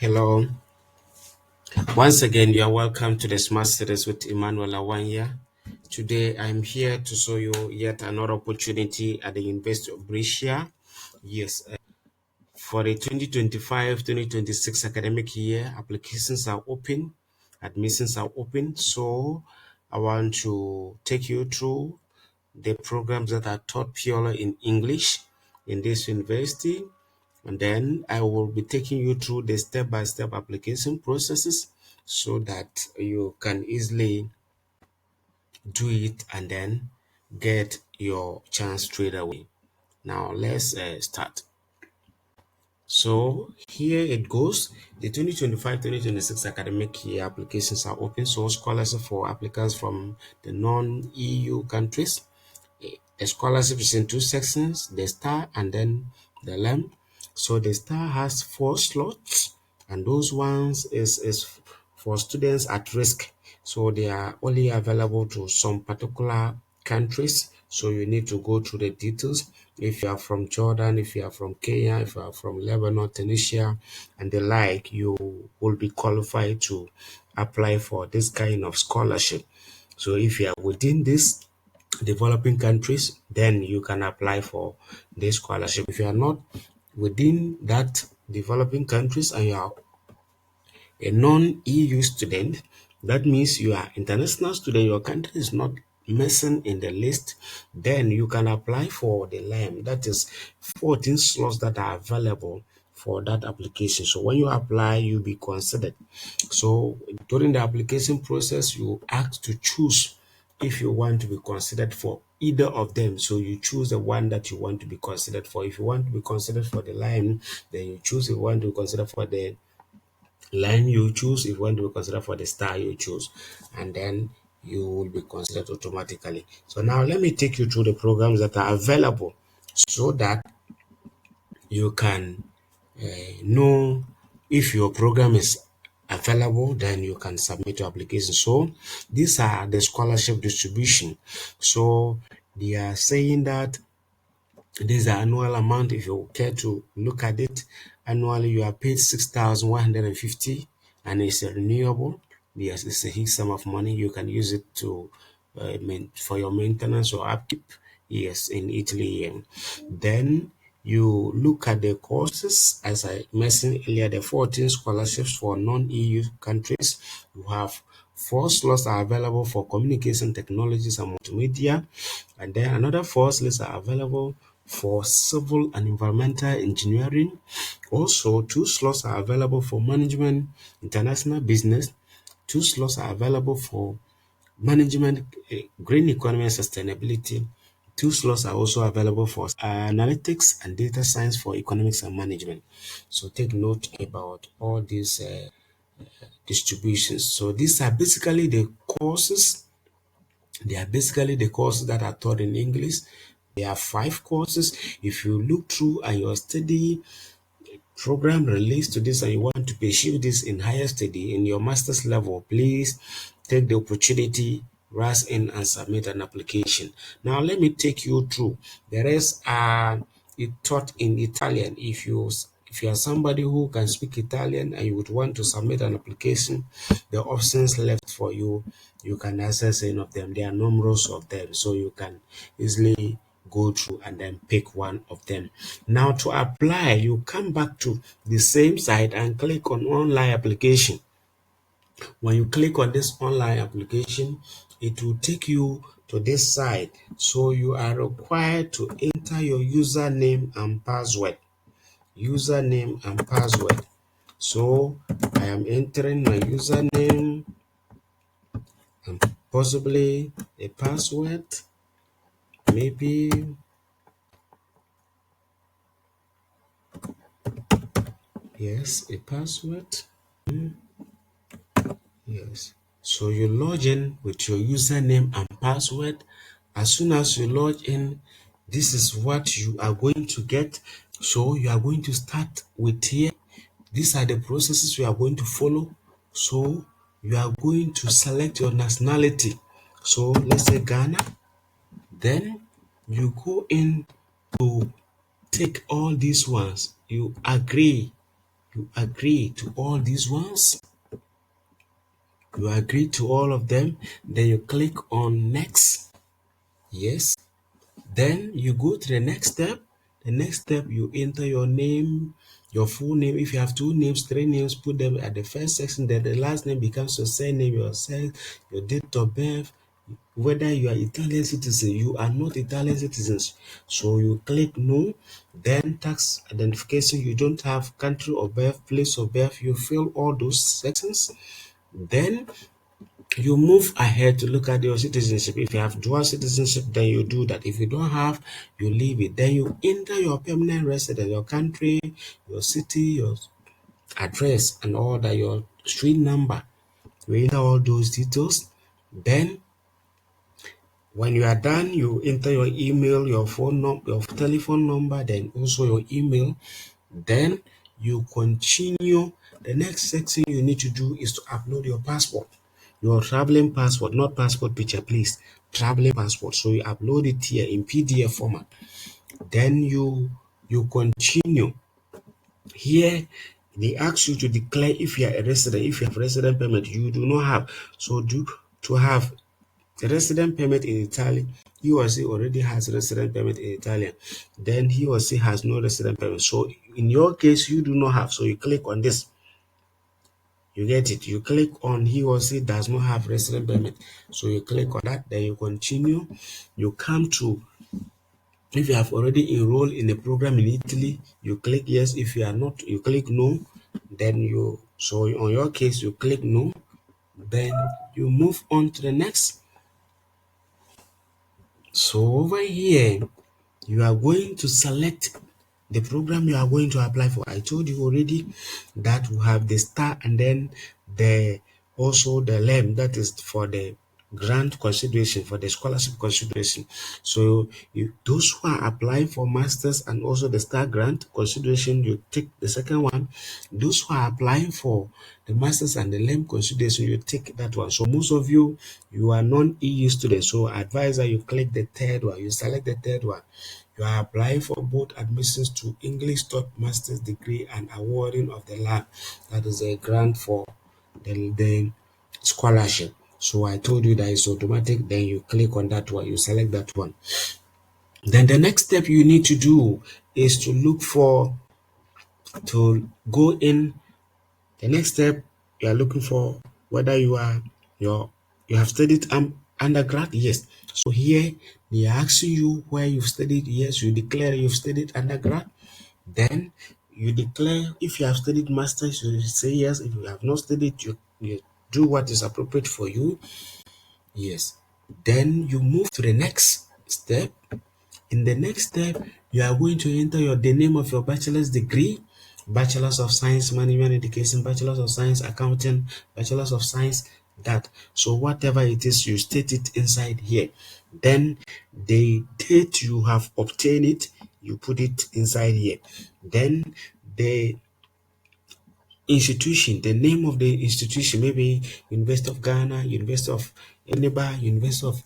Hello. Once again, you are welcome to the Smart Series with Emmanuel Awanya. Today, I'm here to show you yet another opportunity at the University of Brescia. Yes, for the 2025-2026 academic year, applications are open, admissions are open. So, I want to take you through the programs that are taught purely in English in this university, and then I will be taking you through the step-by-step application processes so that you can easily do it and then get your chance straight away. Now let's start. So here it goes. The 2025-2026 academic year applications are open. So scholarship for applicants from the non-EU countries. A scholarship is in two sections, the STAR and then the LAM. So the STAR has 4 slots, and those ones is for students at risk. So they are only available to some particular countries. So you need to go through the details. If you are from Jordan, if you are from Kenya, if you are from Lebanon, Tunisia, and the like, you will be qualified to apply for this kind of scholarship. So if you are within this developing countries, then you can apply for this scholarship. If you are not within that developing countries and you are a non-EU student, that means you are international student, your country is not missing in the list, then you can apply for the LAM. That is 14 slots that are available for that application. So when you apply, you'll be considered. So during the application process, you ask to choose if you want to be considered for either of them. So you choose the one that you want to be considered for. If you want to be considered for the line, then you choose if you want to be considered for the line you choose. If you want to be considered for the star you choose, and then you will be considered automatically. So now let me take you through the programs that are available so that you can know if your program is available, then you can submit your application. So these are the scholarship distribution. So they are saying that this is the annual amount. If you care to look at it, annually you are paid 6,150, and it's a renewable. Yes, it's a huge sum of money. You can use it to for your maintenance or upkeep. Yes, in Italy. Then you look at the courses, as I mentioned earlier, the 14 scholarships for non-EU countries. You have 4 slots are available for communication technologies and multimedia, and then another 4 slots are available for civil and environmental engineering. Also, 2 slots are available for management, international business. 2 slots are available for management, green economy and sustainability. 2 slots are also available for analytics and data science for economics and management. So take note about all these distributions. So these are basically the courses. They are basically the courses that are taught in English. There are 5 courses. If you look through and your study program relates to this and you want to pursue this in higher study in your master's level, please take the opportunity, rush in and submit an application. Now let me take you through. There is it taught in Italian. If you are somebody who can speak Italian and you would want to submit an application, the options left for you, you can access any of them. There are numerous of them, so you can easily go through and then pick one of them. Now to apply, you come back to the same site and click on online application. When you click on this online application, it will take you to this site. So you are required to enter your username and password. Username and password. So I am entering my username and possibly a password. Maybe, yes, a password. Yes. So you log in with your username and password. As soon as you log in, this is what you are going to get. So you are going to start with here. These are the processes you are going to follow. So you are going to select your nationality. So let's say Ghana. Then you go in to take all these ones. You agree You agree to all these ones. You agree to all of them. Then you click on next. Yes. Then you go to the next step. The next step, you enter your name, your full name. If you have two names, three names, put them at the first section. Then the last name becomes your surname, your sex, your date of birth, whether you are Italian citizen, you are not Italian citizens. So you click no. Then tax identification, you don't have country of birth, place of birth. You fill all those sections. Then you move ahead to look at your citizenship. If you have dual citizenship, then you do that. If you don't have, you leave it. Then you enter your permanent residence, your country, your city, your address, and all that, your street number. You enter all those details. Then when you are done, you enter your email, your phone number, your telephone number, then also your email. Then you continue. The next section you need to do is to upload your passport, your traveling passport, not passport picture, please. Traveling passport. So you upload it here in PDF format. Then you continue. Here they ask you to declare if you are a resident. If you have resident permit, you do not have. So to have a resident permit in Italy, he or she already has resident permit in Italy. Then he or she has no resident permit. So in your case, you do not have. So you click on this. You get it. You click on he or she does not have resident permit. So you click on that. Then you continue. You come to, if you have already enrolled in a program in Italy, you click yes. If you are not, you click no. Then so on your case, you click no. Then you move on to the next. So over here, you are going to select the program you are going to apply for. I told you already that we have the star and then the also the LEM, that is for the grant consideration, for the scholarship consideration. So those who are applying for masters and also the star grant consideration, you take the second one. Those who are applying for the masters and the LEM consideration, you take that one. So most of you are non-EU students, so I advise that you click the third one. You select the third one. You are applying for both admissions to English top master's degree and awarding of the LAM. That is a grant for the scholarship. So I told you that it's automatic. Then you click on that one. You select that one. Then the next step you need to do is to look for, to go in. The next step you are looking for whether you have studied undergrad. Yes. So here they are asking you where you've studied. Yes, you declare you've studied undergrad. Then you declare if you have studied masters, you say yes. If you have not studied, you do what is appropriate for you. Yes. Then you move to the next step. In the next step, you are going to enter the name of your bachelor's degree, Bachelor's of Science Management Education, Bachelor's of Science Accounting, Bachelor's of Science that. So whatever it is, you state it inside here. Then the date you have obtained it, you put it inside here. Then the institution, the name of the institution, maybe University of Ghana, University of Eneba, University of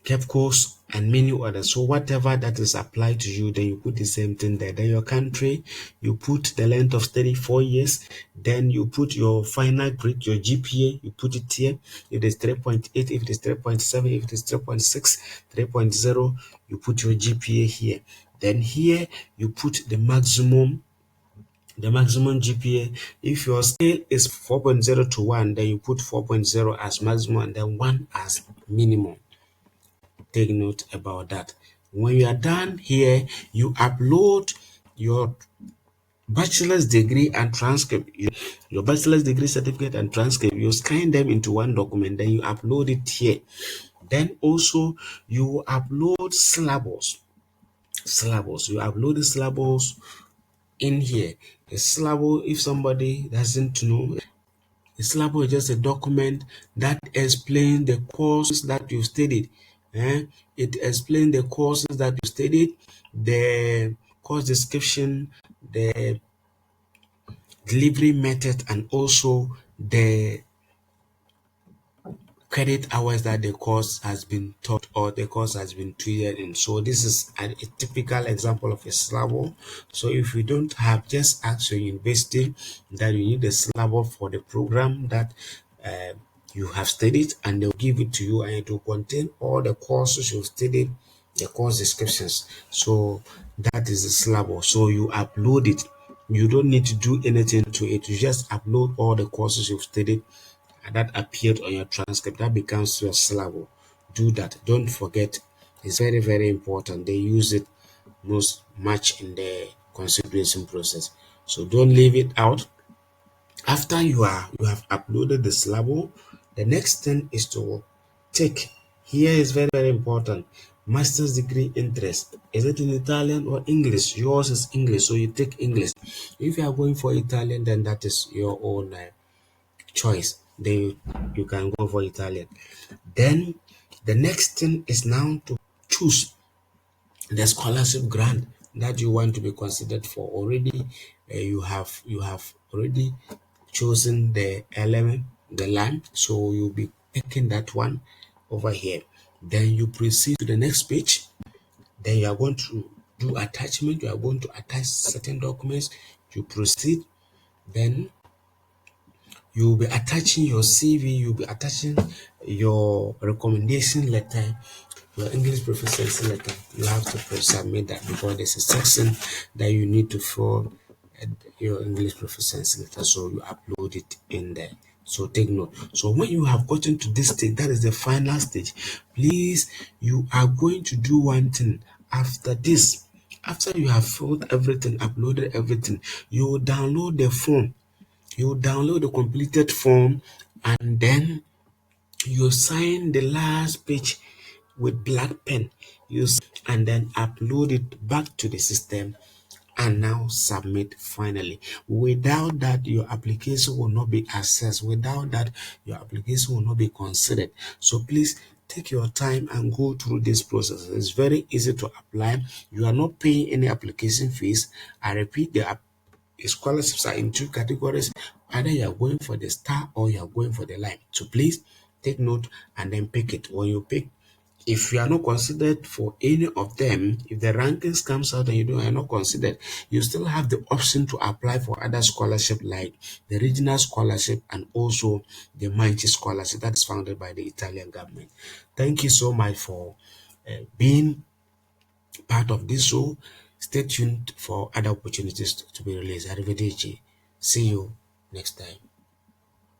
Cape Coast, and many others. So whatever that is applied to you, then you put the same thing there. Then your country, you put the length of study 4 years. Then you put your final grade, your GPA, you put it here. If it is 3.8, if it is 3.7, if it is 3.6, 3.0, you put your GPA here. Then here you put the maximum GPA. If your scale is 4.0 to 1, then you put 4.0 as maximum and then 1 as minimum. Take note about that. When you are done here, you upload your bachelor's degree and transcript. Your bachelor's degree certificate and transcript, you scan them into one document, then you upload it here. Then also you upload syllabus. You upload the syllabus in here. A syllabus, if somebody doesn't know, a syllabus is just a document that explains the courses that you studied. It explains the courses that you studied, the course description, the delivery method, and also the credit hours that the course has been taught or the course has been treated in. So this is a typical example of a syllabus. So if you don't have, just ask your university that you need a syllabus for the program that uh, you have studied, and they'll give it to you, and it will contain all the courses you've studied, the course descriptions. So that is the syllabus. So you upload it. You don't need to do anything to it. You just upload all the courses you've studied and that appeared on your transcript. That becomes your syllabus. Do that. Don't forget. It's very, very important. They use it most much in the consideration process. So don't leave it out. After you have uploaded the syllabus, the next thing is to take. Here is very, very important. Master's degree interest. Is it in Italian or English? Yours is English, so you take English. If you are going for Italian, then that is your own choice. Then you can go for Italian. Then the next thing is now to choose the scholarship grant that you want to be considered for. Already you have already chosen the element, the land, so you'll be picking that one over here. Then you proceed to the next page. Then you are going to do attachment. You are going to attach certain documents. You proceed. Then you'll be attaching your CV, you'll be attaching your recommendation letter, your English proficiency letter. You have to submit that because there's a section that you need to fill your English proficiency letter. So you upload it in there. So take note. So when you have gotten to this stage, that is the final stage. Please, you are going to do one thing after this. After you have filled everything, uploaded everything, you will download the form. You download the completed form, and then you sign the last page with black pen. And then upload it back to the system and now submit finally. Without that, your application will not be assessed. Without that, your application will not be considered. So please take your time and go through this process. It's very easy to apply. You are not paying any application fees. I repeat, the scholarships are in two categories. Either you are going for the star or you are going for the line. So please take note and then pick it. When you pick, if you are not considered for any of them, if the rankings comes out and are not considered, you still have the option to apply for other scholarship like the regional scholarship and also the Manchi scholarship that is founded by the Italian government. Thank you so much for being part of this show. Stay tuned for other opportunities to be released. Arrivederci. See you next time.